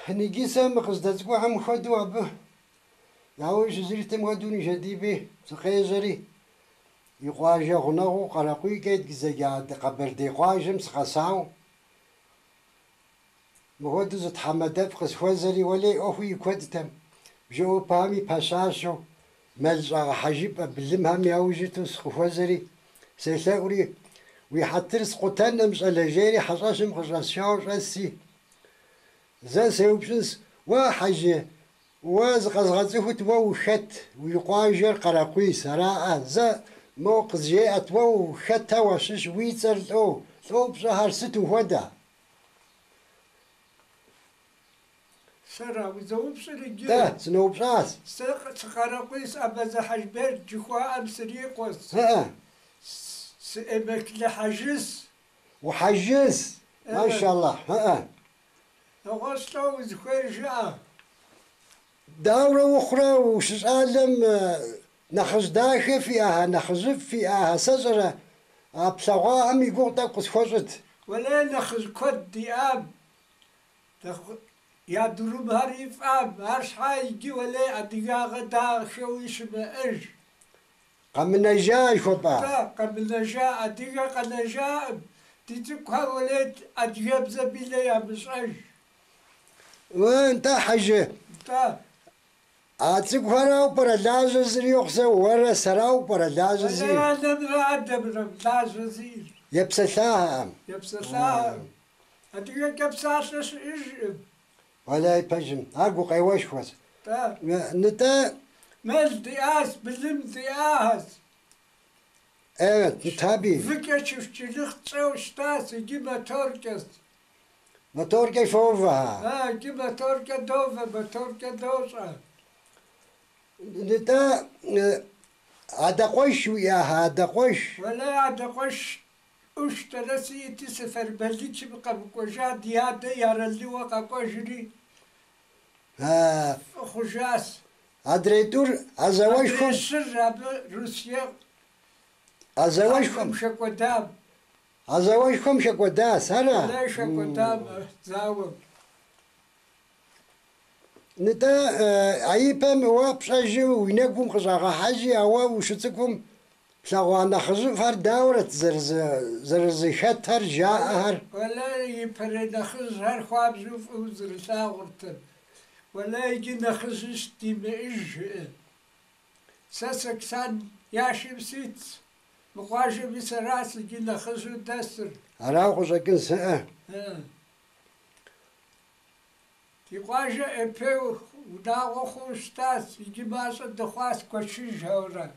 نجيسم قصدتكو هم خدوا أبه يعوش زريتم غدوني جديبه سقيزري يقواجه غنغو قرقوي كيد زجاد قبر دي قواجم سقساو مهودو زت حمدب قس خوزري ولي أخوي يكودتم جو بامي باشاشو ملجأ حجيب بلم هم يعوجتو سخوزري سيلاوري ويحترس قتن مش على جيري حشاشم قشاشاو راسي زا سيوبشنس وحاجة وزغزغزه تو خت ويقاجر قراقوي سراء زا موقز جاءت و خت وشش ويتر تو بشهر ستو هدا سرا وزوب سرجي ده سنو بشاس قراقوي أبز حجبر جخوا أم سريقوس ها سئمك لحجز وحجز ما شاء الله ها غسلوا وزخير جاء دورة أخرى وش عالم نخز داخل فيها نخزف فيها سجرة أبصغا أم يقول تقص خجت ولا نخز كد دياب يا دروب هريف أب هرش حاجي ولا أدقا غدا شويش بأج قم نجاي خبا قبل نجاء أدقا قد نجاء تتكها ولد أدقا بزبيلة يا بسعج وانت حاجة أتسك وراو برا لازز ريوخسا ورا سراو برا لازز ولا نمرا دمرا لاززير يبسلاها يبسلاها أدقا كبساسس إج ولا يبجم أرجو قيوش خوز نتا مال دياس بلم دياس نتابي فكا شفت لخت شتاس جيبا توركس موتور كيف هوفها جيبا توركا دوفا بتوركا دوسا نتا هذا قوش وياها هذا قوش ولا عاد قش اشترسي تسفر بلدش بقى بكوجا ديادة يا اللي وقع كوجري خجاس أدريتور أزواجكم السر روسيا أزواجكم شكودام أزواجكم شكوداس هلا لا شكودام زاوب نتا عيبهم وابشاجو وينكم خزاغا حاجي أو وشتكم شغوانا خزو فر دورة زرزشات هر جاء هر ولا يبرد نخز هر خواب زوف وزر ساغرتن ولا يجي نخز استيمئج ساسكسان ياشي بسيت مقواجه بسراس يجي نخز ودسر أراو خزاكن سأه يقواجه ابيو وداغو خوستاس يجي باسا دخواس كوشيج هورا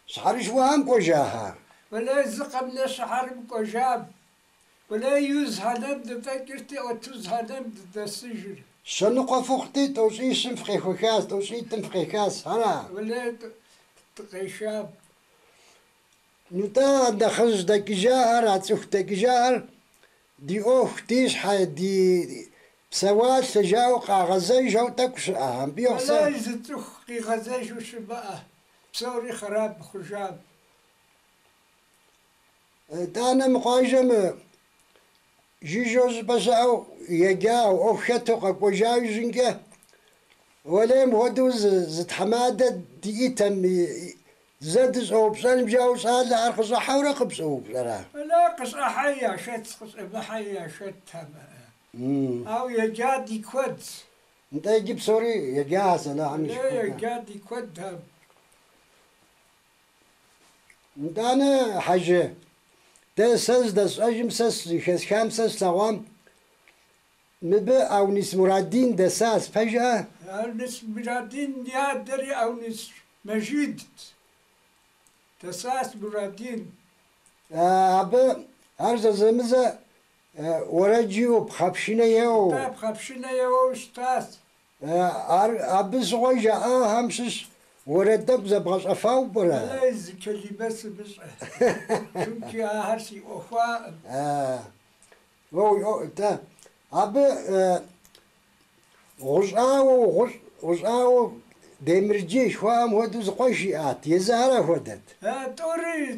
صحرش وهم كوجاها ولا يزق من الشحر بكوجاب ولا يوزها نبد فكرتي أو توزها نبد السجن شنو فوختي توشي سنفخي خوكاس توشي تنفخي كاس هلا ولا تقيشاب نتا دخز دك جاهر أتسوخ دك جاهر دي أختيش حي دي بسوات سجاو غزاي جو تكش أهم بيوخسا ولا يزتوخي غزاش وشبقه بسوري خراب خجاب دانا مقاجم جيجوز بساو يجاو أو خطو قوجاو جنكه ولا مهدوز زت حمادة ديتم زادز أو بسالم جاو سال أرخص حورة قبس أو بسرعة ولا قصة حية شت قصة بحية شت أو يجادي كود أنت يجيب سوري يجاس لا عم لا يجادي كود هم دانا حاجة دسز دس أجم سس خس خمسة لوام مبا أو نس مرادين دساس فجأة أو نس مرادين يا دري أو نس مجيد تساس مرادين أبا هرز زمزة ورجيو بخبشنا يو بخبشنا يو شتاس أبا زوجة همسس وردب زبغش أفاو برا لا يزكلي بس شنكي هرسي أخوة هو تا أبا غزاو دمرجي شوام ودوز قشيات يزهر ودت توري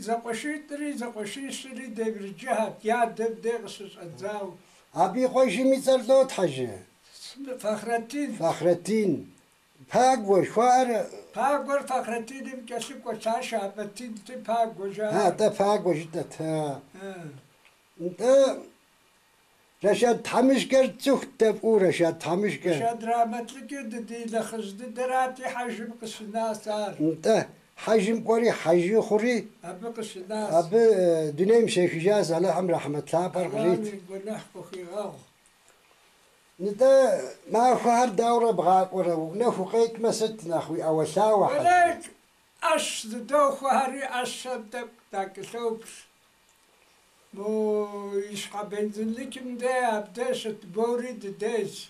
زقشي سري دمرجيات يا دب دغسس أتزاو أبي قشي مثل دوت حاجة فخر الدين. فخر الدين باقوش خوار باقور فخر الدين بكسك وشاشة بتين باقوش. ها تا باقوش تا انت رشاد تحمشكر تخت بقو رشاد تحمشكر رشاد رامتلك دي لخز دراتي حجم قصنا صار. انت حجم قوري حجي خوري أبي قصنا. أب دنيم شيخ جاز على هم رحمة الله برغريت. انت ما خوار دورة بغاك ورا نخو قيت مسد نخوي أو ساوة ولك أش دو خواري أش داك سوبس. مو يشقى بنزل لك مدى أبداش تبوري دديس.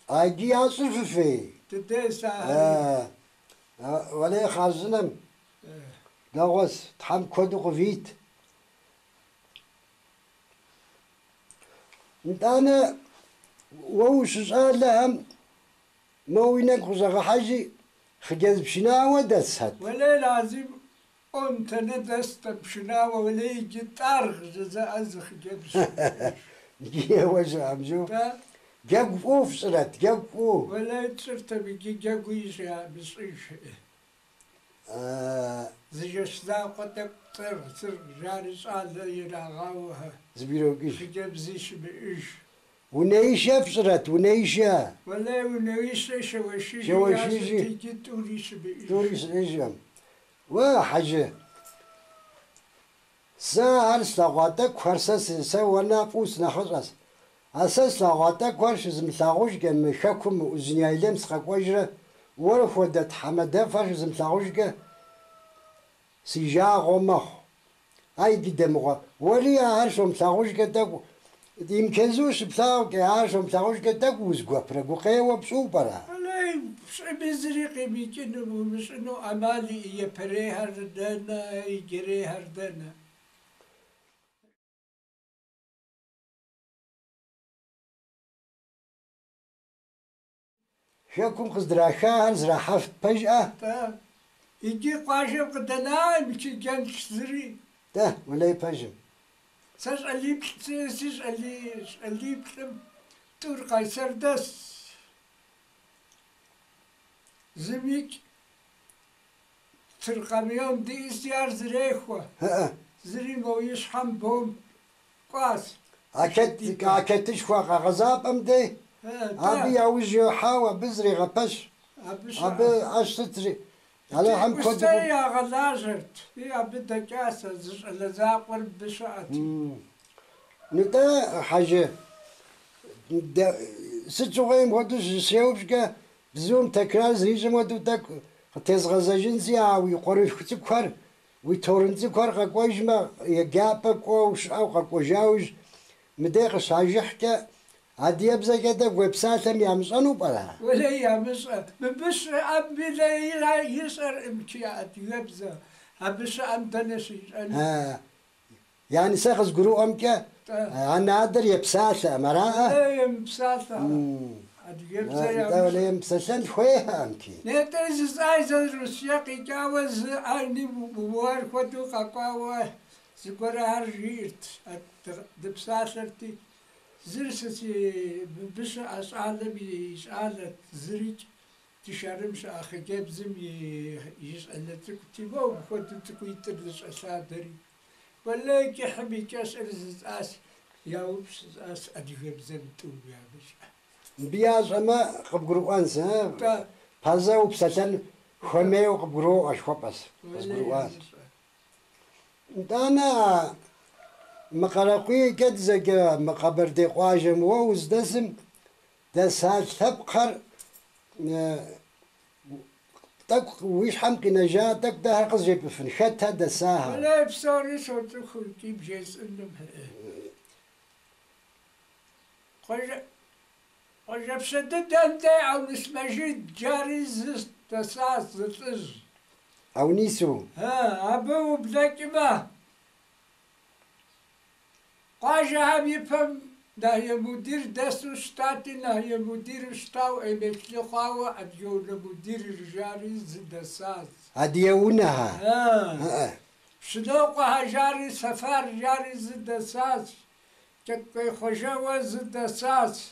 أجي أصف في دديس ولا خازنم دغوس تحم كودو قفيت انت أنا ووش لهم موينك خزغ حاجي خجز بشناوة دسهت ولا لازم أنت ندست بشناوة ولا يجي طارخ جزاء أزخ جبس. جيه وجه عمجو جاب فوف صرت جاب فوف ولا تصرت بيجي جاقويش يا بصيش. زيجش ذا قدك صر جاري صال يراغاوها زبيروكيش خجب زيش بإيش. ونيشة فصرت ونيشة ولا ونويش شوشيش شوشيشي. تيجي توريش بإيش. توريس إيجام وحاجة سهل سلغاتك فرسس سوانا فوس نخصص أساس لغاتك ورش زمثاغوش كم شكم وزنيايلم سخاكوجرة ورف ودت حمدا فرش زمثاغوش ك سيجا غمخ هاي قدامغا ولي عارشهم ثاغوش كتاك يمكنزوش بثاغ كعارشهم ثاغوش كتاك وزقوا برقو قيوة بسو برا ولا بزريقي بيجنو مش إنه أمالي يبري هردنا يجري هردنا. شاكم خزدراشا هنزرا حفت فجأة يجي قاشم قدنا يمشي جنك زري. ده ولا يفجم ساش اللي بتسيش اللي بتم تور قيصر دس زميك ترقميون دي استيار زريخوة زري مو يشحم بوم قاس أكدتش فوق غزاب أم دي أبي أوجه حاوة بزري غبش أبي أشتري على هم كود يا غلاجرت يا بدك كاسة لزاقر بشعت. نتا حاجة ستوغيم ودوش سيوبشكا بزوم تكرار زريجم ودو تك تيز غزاجين زيا ويقرف كتكوار ويتورنزي كوار قاقواجما يقابا كوش أو قاقواجاوج مديقش حاجحكا عادي أبزا كده ويب سايتم يامسانو برا ولا يامس بس أبي لا يسر إمكيات يبزا أبس أم دنسي. يعني ساخز قرو أمك أنا أقدر يبساثة مراءة لا يبساثة أدي يبزا يا ولا يبساثة خويها أمك نترس عايز روسيا كيكاوز أني بوار خدو قاقوا سكورا هرجيت دبساثرتي زرستي بش أسأل بيسأل زريج تشارمش أخي جاب زم يسأل تكتبوا خد تكويتر أسادري ولا يحبي كسر أس يا وبس أس أديك زم توب يا بش بياز أما قبرو أنسى هذا وبساتن خمي وقبرو أشوبس قبرو أنس أنا مقرقي قد زجا مقبر دي قواجم ووز دسم دسات تبقر تك ويش حمقي نجاتك ده قصدي بفنشتها دساها ولا بصاري صوت خلقي بجيس إنهم قجا بسدد أنت أو نسمجد جاري زست دساس زتز أو نيسو أبو بذاك ما قاجا هم يفهم ده هي مدير دستو شتاتي ده هي مدير شتاو إمتلي قاوة أديو لمدير الجاري زدساس أديونها شنوقها جاري سفار جاري زدساس كتكوي خجاوة زدساس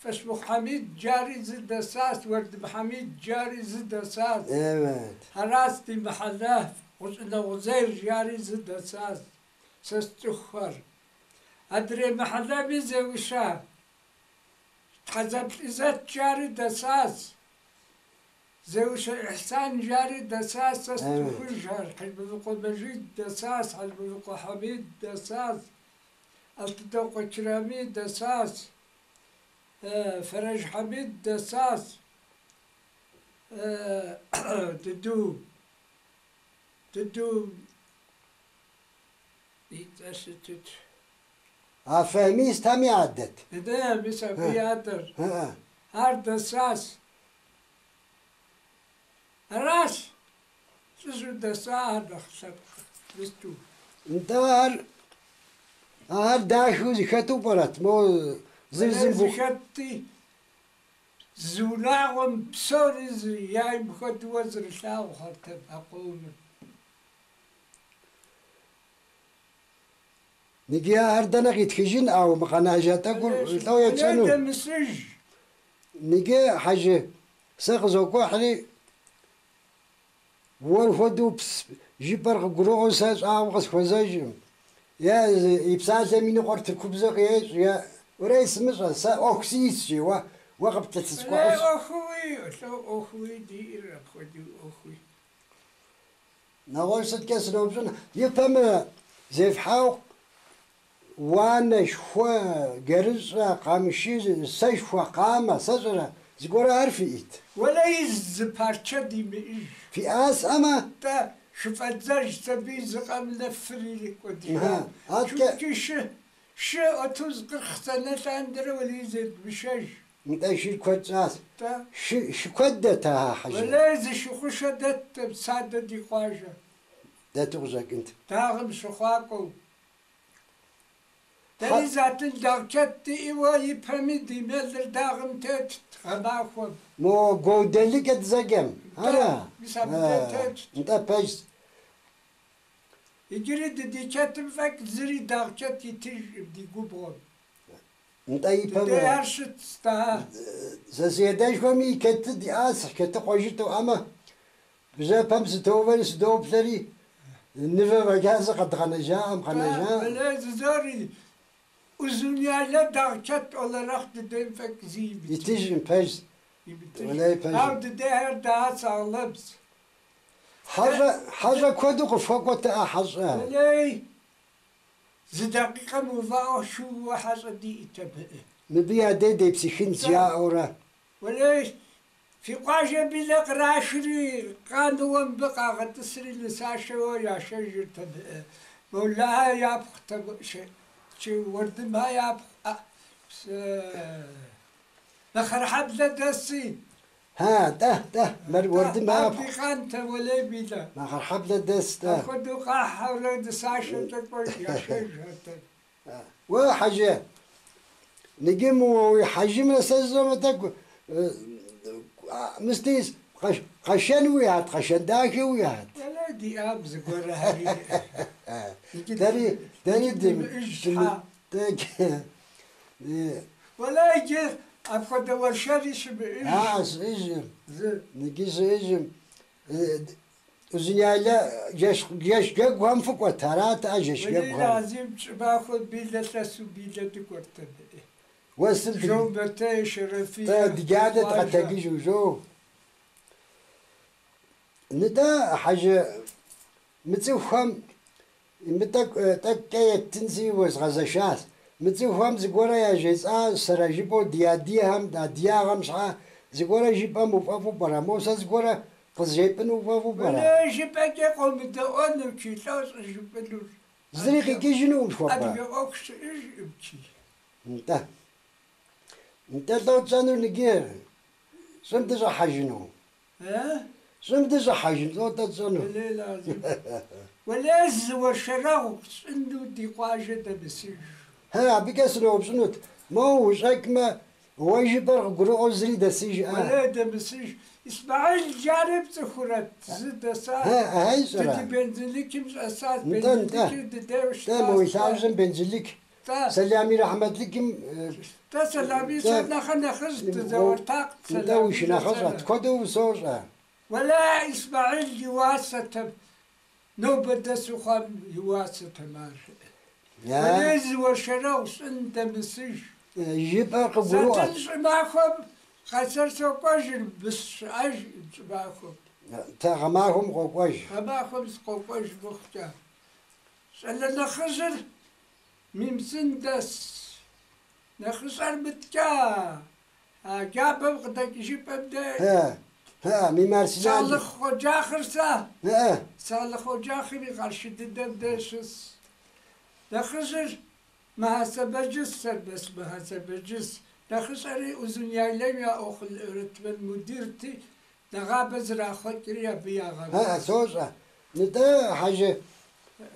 فاسمه حميد جاري زد أساس ورد محميد جاري زد أساس Evet. هراستي محلاه غزير جاري زد أساس سستخر أدري محلاه بيزي وشاه تخزبت إزات جاري دساس زوش إحسان جاري دساس سستخر جار حلب ذوق مجيد دساس حلب ذوق حميد دساس التدوق كرامي دساس فرج حميد دساس تدو يتأسست فهميست هم يعدت. ده بيسا بيادر ها. هار دساس راس شو دساس دخلت بستو انتهر داشو زكتو برات مو زلزل بو. زكتي زولاغم بسوريز ياي بخد وزر لاو خرتب أقول نجي هردنا يتخجين أو مقناجات أقول لو هذا يتسنون. مسج نجي حاجة سخزو كحري والفدو بس جبر قروع ساس غس خزاج يا يبساز مني قرت كبزة قياس يا ورئيس مصر سا أوكسيس جوا وقبت تسقط. لا أخوي دير أخوي أخوي نقول صدق سنوبزنا يفهم زيف حاو وانا شوا جرز قامشي سيشوا قامة سجرة زقورة عرفيت ولا يز بارشة دي مئج في آس أما تا شوف أتزاج تبي زقام لفري لك ودي شو شو أتوزق خسنة عندنا ولا يزيد بشج انت شي كوت آس تا شو كدتها حاجة ولا يز شو خشدت بسادة دي قاجة ده تغزك انت تاغم شخاكو تاني ذات الدغشت إيوا يفهمي دي مال داغم تت خباكم مو قودلي قد زقم هلا بسبب انت بس يجري دي كاتم فك زري دغشت يتج بدي قبول انت دي يفهم هرشت ستا سيداش فمي كت دي آس كت قوجتو أما بزا بمس توفر سدوب ثري النفا مجازة قد غنجام ولا زاري uzunyalar dağçat olarak dedim fek zibit. يتجن بس ولا يبجن Avdı değer daha sağlam. حاجة كودو فوق حاجة Öyle زدقيقة مضاعف شو وحصل دي تبه. نبيها دي بسيخين زيا أورا ولا في قاجة بلا قراشري قانون بقى قد تصري لساشة ويا شجر تبه. ولا يابخ تبه شيء ورد ما يابخ بخرحب لدسي ها ده ورد ما أفريقان تولي بيلا ما خرحب لدس ده أخذوا قاحة ولد ساشة تقول يا شجرة وحاجة نجيم ويحجم لسزمتك مستيس قشن ويات قشن داكي ويات ولا دي أبز قرة هاي داني دم ولا يجي أخذ ورشاريش بإيش إيجم نجيس إيجم وزنيالا جيش جاك وهم فوق ترات أجيش جاك ولي لازم باخذ بيلا تسو بيلا تقرت وصل جو بتاعي شرفية دقادة تغتاقيش وجو ندا حاجة متوهم تك تنسي وزغزشاس متوهم زغورا يا جيزا سراجيبو دياديهم دياغم شحا زغورا جيبا مفافو برا موسى زغورا قزجيبن مفافو برا ولا جيبا كيقول مدعون وكي لاس جيبا زريقي كي جنو مشوفا أدري أكس إيش إبكي انت لو تسانو نجير سمت زا حاجنو ها سمت زا حاجن لو تسانو ولا لازم ولا الزور شراو عنده دي قاجة بسيج ها بكسرو بسنوت مو شك ما واجب قرؤ زري دسيج ولا ده بسيج اسماعيل جارب تخرت زد ساعة هاي سرا تدي بنزلك مش أساس انت بنزلك تداوش ده مو يساوزن بنزلك سلامي رحمة لكم تسلامي سنة خنا خزت زورتاق انت وش ناخذت كدو وصوصة ولا إسماعيل يواسة نوبة سخان يواسة ماشي وليز وشراوس انت مسيج يبقى قبروات ستنش معكم خسر سوقاجر بس اج معكم تغماهم قوقوش معكم سقوقاج بختار سألنا نخسر ميمسندس نخسر بتكا جاب بقدك يجيب ابدا ها ميمارسنان صالح وجاخر سا ها صالح وجاخر قال شدد دشس نخسر ما سبجس بس ما سبجس نخسر أذنيا لم يا أخل رتب مديرتي نغابز را خكريا بيا غاب ها سوسة نتا حاجة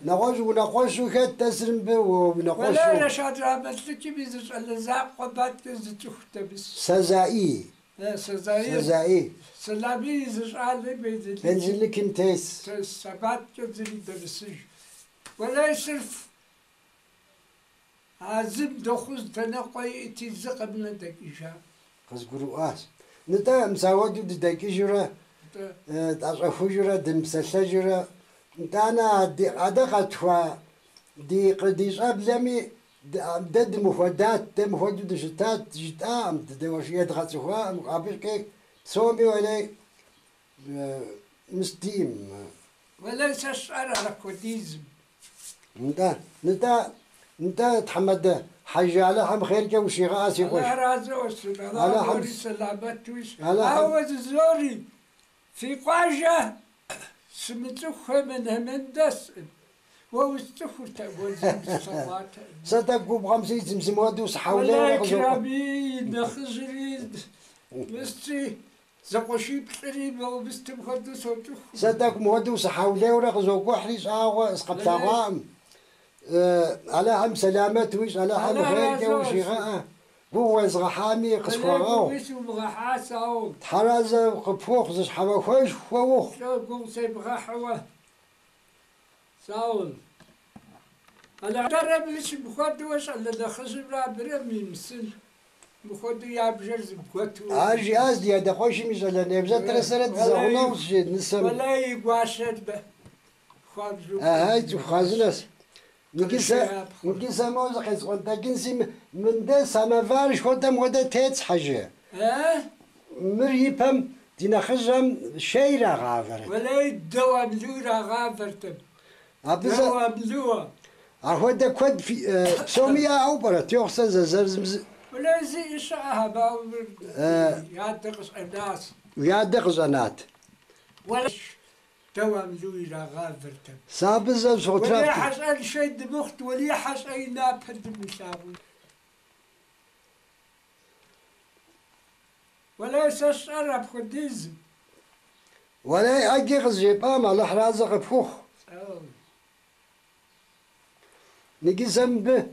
نقوش ونقوش وكاد تسرم به ونقوش ولا رشاد رابط لك بيزش اللزاق قبات كزتوخت بس سزائي سزائي سلامي يزش على بيزش بنزل لك انتيس سبات كزري درسج ولا يصرف عزم دخوز تنقوي تيزق من دكيشا قص قرؤاس نتا مساوات دكي جرا تعرفوا جرا دمسلة جرا نتانا عدقت دي قديش أبلمي دد مفردات دم مفرد شتات جتام دوشية دخلتها مقابل كي سومي ولا مستيم وليس الشعر على كوديزم نتا تحمد حاجة على هم خير جو شي غاسي خوش على رازوس على هم سلامات ويش على عاوز زوري في قاجة سمتوخ من دس ووستخر تقول صوات ستبقوا بخمسين سمسم ودوس حوالي ولا كرابي نخزري بستي زقوشي بقريب وبستي بخدو صوتوخ ستك مودوس حوالي ورقزو كحريس اسقط تغام على هم سلامات ويش على هم خير جو شي غا هو زغحامي قصفراو ويسو مغحاساو تحرز قفوخ زش حوا خوش فوخ شو قوم سيبغا حوا ساول أنا درب ليش بخدو وش على دخشم لا برمي مسل بخدو يا بجرز بخدو اجي ازدي هذا خوش مش على نبزه ترسرت زغنا وشي نسم ولا يقاشد به خابجو هاي خازنس نكيسا موز قيس قلت كنسي من ده سمافارش خدم وده تيتس حاجة مريبهم دينا خجم شيرا غافر ولا يدوام لورا غافرتم أبزا دوام لوا أخوة كود في سوميا أو برا تيوخسا زرزمز ولا زي إشاها باور يادقش الناس ويا دقزانات ولا دوام لورا غافرتم سابزا ولا سوترافت حسأل شيء دمخت ولا حسأل نابد مساوي ولا يسأل بخديزم ولا أجي غزيبام على حرازة قفوخ نجي زنبه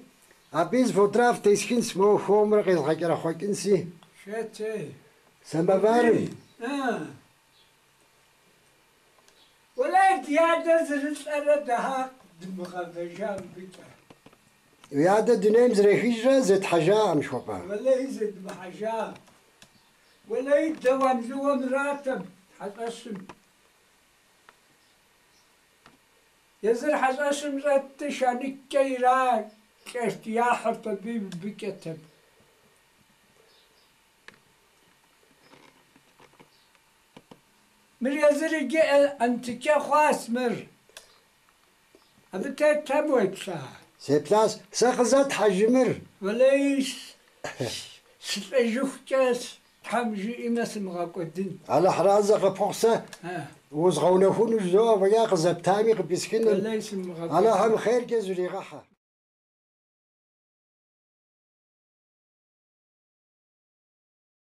أبيز فوتراف تيسكين سمو فوم رقيز حكرا خوكنسي شاتي سمافارم ولا يتيادة زرس أنا دهاق دمغا فجام بيتا ويا ده دنيم زريخيجة زيت حاجة مش وقع ولا يزيد بحجام ولا يدوام لوم راتب حتقسم يزر حتقسم راتش عنك كيراك كاشتياحر طبيب بكتب مر يزر جاء أنت كخواس مر أبدا تموت ساعة سي بلاس ساقزات حجمر ولا يش ستجوخ كاس حمجي إما سمغا قدين على حرازة قفوخسة وزغونفون وزوا ويا قزب تامي قبيسكين ولا يسمغا على هم خير كزوري غحا